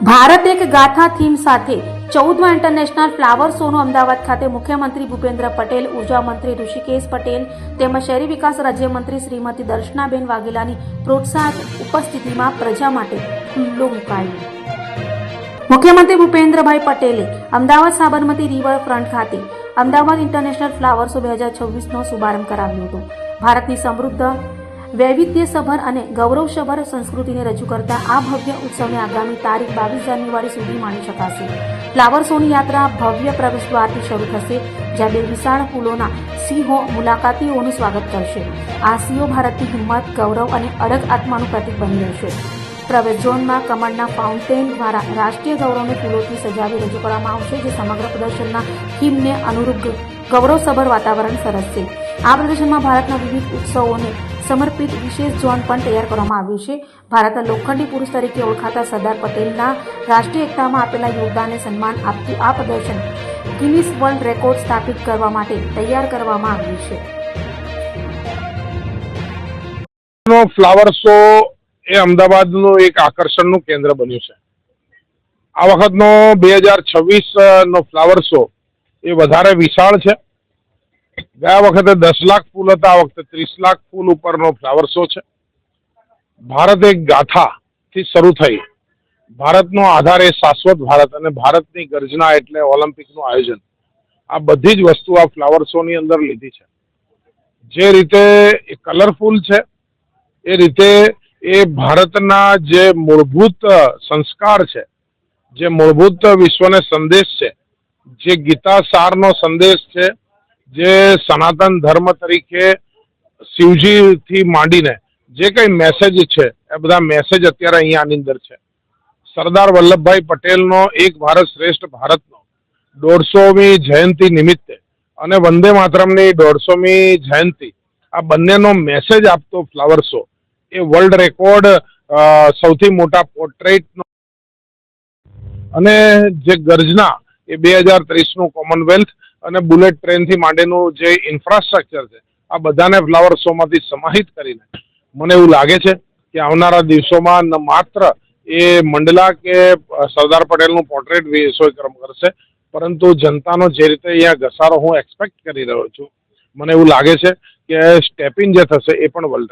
ભારત એક ગાથા થીમ સાથે 14મા ઇન્ટરનેશનલ ફ્લાવર શોનું અમદાવાદ ખાતે મુખ્યમંત્રી ભૂપેન્દ્ર પટેલ, ઉર્જા મંત્રી ઋષિકેશ પટેલ તેમજ શહેરી વિકાસ રાજ્યમંત્રી શ્રીમતી દર્શનાબેન વાઘેલાની પ્રોત્સાહક ઉપસ્થિતિમાં પ્રજા માટે ખુલ્લો મુકાયો. મુખ્યમંત્રી ભૂપેન્દ્રભાઈ પટેલે અમદાવાદ સાબરમતી રિવરફ્રન્ટ ખાતે અમદાવાદ ઇન્ટરનેશનલ ફ્લાવર શો 2026નો શુભારંભ કરાવ્યો હતો. ભારતની સમૃદ્ધ, વૈવિધ્યસભર અને ગૌરવસભર સંસ્કૃતિને રજૂ કરતા આ ભવ્ય ઉત્સવને આગામી તારીખ 22 જાન્યુઆરી સુધી માણી શકાશે. ફ્લાવર શોની યાત્રા ભવ્ય પ્રવેશદ્વારથી શરૂ થશે, જ્યાં બે વિશાળ ફૂલોના સિંહો મુલાકાતીઓનું સ્વાગત કરશે. આ સિંહો ભારતની હિંમત, ગૌરવ અને અડગ આત્માનું પ્રતીક બની રહેશે. પ્રવેશ ઝોનમાં કમળના ફાઉન્ટેન દ્વારા રાષ્ટ્રીય ગૌરવને ફૂલોથી સજાવી રજૂ કરવામાં આવશે, જે સમગ્ર પ્રદર્શનના થીમને અનુરૂપ ગૌરવસભર વાતાવરણ સરસશે. આ પ્રદર્શનમાં ભારતના વિવિધ ઉત્સવોને સમર્પિત વિશેષ ઝોન પણ તૈયાર કરવામાં આવ્યું છે. ભારતના લોખંડી પુરુષ તરીકે ઓળખાતા સરદાર પટેલના રાષ્ટ્રીય એકતામાં આપેલા યોગદાનને સન્માન આપતું આ પ્રદર્શન ગિનિસ વર્લ્ડ રેકોર્ડ સ્થાપિત કરવા માટે તૈયાર કરવામાં આવ્યું છે. ફ્લાવર શો એ અમદાવાદનું એક આકર્ષણનું કેન્દ્ર બન્યું છે. આ વખતનો 2026નો ફ્લાવર શો એ વધારે વિશાળ છે. ગયા વખતે 10 લાખ ફૂલ હતા, આ વખતે 30 લાખ ફૂલ ઉપરનો ફ્લાવર શો છે. ભારત એક ગાથાથી શરૂ થઈ, ભારતનો આધાર એ શાશ્વત ભારત અને ભારતની ગર્જના એટલે ઓલિમ્પિકનું આયોજન, આ બધી જ વસ્તુ આ ફ્લાવર શોની અંદર લીધી છે. જે રીતે એ કલરફુલ છે, એ રીતે એ ભારતના જે મૂળભૂત સંસ્કાર છે, જે મૂળભૂત વિશ્વને સંદેશ છે, જે ગીતા સારનો સંદેશ છે, જે સનાતન ધર્મ તરીકે શિવજીથી માંડીને જે કંઈ મેસેજ છે એ બધા મેસેજ અત્યારે અહીંયા આની અંદર છે. સરદાર વલ્લભભાઈ પટેલનો એક ભારત શ્રેષ્ઠ ભારતનો 150મી જયંતિ નિમિત્તે અને વંદે માતરમની 150મી જયંતિ, આ બંનેનો મેસેજ આપતો ફ્લાવર શો એ વર્લ્ડ રેકોર્ડ સૌથી મોટા પોર્ટ્રેટનો અને જે ગર્જના એ 2030નું કોમનવેલ્થ અને બુલેટ ટ્રેનથી માંડીનું જે ઇન્ફ્રાસ્ટ્રક્ચર છે, આ બધાને ફ્લાવર શોમાંથી સમાહિત કરીને મને એવું લાગે છે કે આવનારા દિવસોમાં ન માત્ર એ મંડલા કે સરદાર પટેલનું પોર્ટ્રેટ વિશ્વકર્મ કરશે, પરંતુ જનતાનો જે રીતે અહીંયા ઘસારો હું એક્સપેક્ટ કરી રહ્યો છું, મને એવું લાગે છે કે સ્ટેપિંગ જે થશે એ પણ વર્લ્ડ